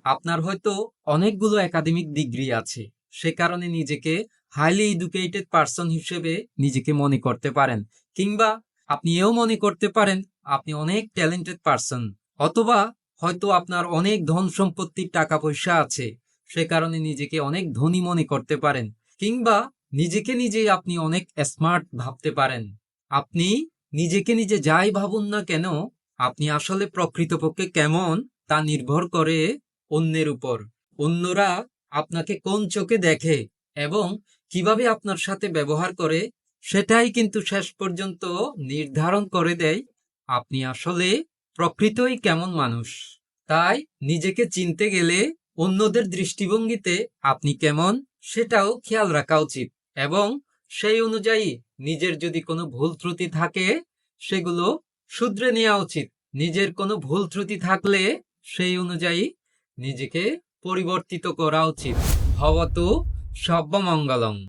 আপনার হয়তো অনেকগুলো একাডেমিক ডিগ্রি আছে, সে কারণে নিজেকে হাইলি এডুকেটেড পারসন হিসেবে নিজেকে মনে করতে পারেন, কিংবা আপনি এও মনে করতে পারেন আপনি অনেক ট্যালেন্টেড পারসন, অথবা হয়তো আপনার অনেক ধন সম্পত্তির টাকা পয়সা আছে, সে কারণে নিজেকে অনেক ধনী মনে করতে পারেন, কিংবা নিজেকে নিজেই আপনি অনেক স্মার্ট ভাবতে পারেন। আপনি নিজেকে নিজে যাই ভাবুন না কেন, আপনি আসলে প্রকৃতপক্ষে কেমন তা নির্ভর করে অন্যের উপর। অন্যরা আপনাকে কোন চোখে দেখে এবং কিভাবে আপনার সাথে ব্যবহার করে, সেটাই কিন্তু শেষ পর্যন্ত নির্ধারণ করে দেয় আপনি আসলে প্রকৃতই কেমন মানুষ। তাই নিজেকে চিনতে গেলে অন্যদের দৃষ্টিভঙ্গিতে আপনি কেমন সেটাও খেয়াল রাখা উচিত, এবং সেই অনুযায়ী নিজের যদি কোনো ভুল ত্রুটি থাকে সেগুলো শুধরে নেওয়া উচিত। নিজের কোনো ভুল ত্রুটি থাকলে সেই অনুযায়ী নিজেকে পরিবর্তিত করা উচিত। ভবতু সর্বমঙ্গলং।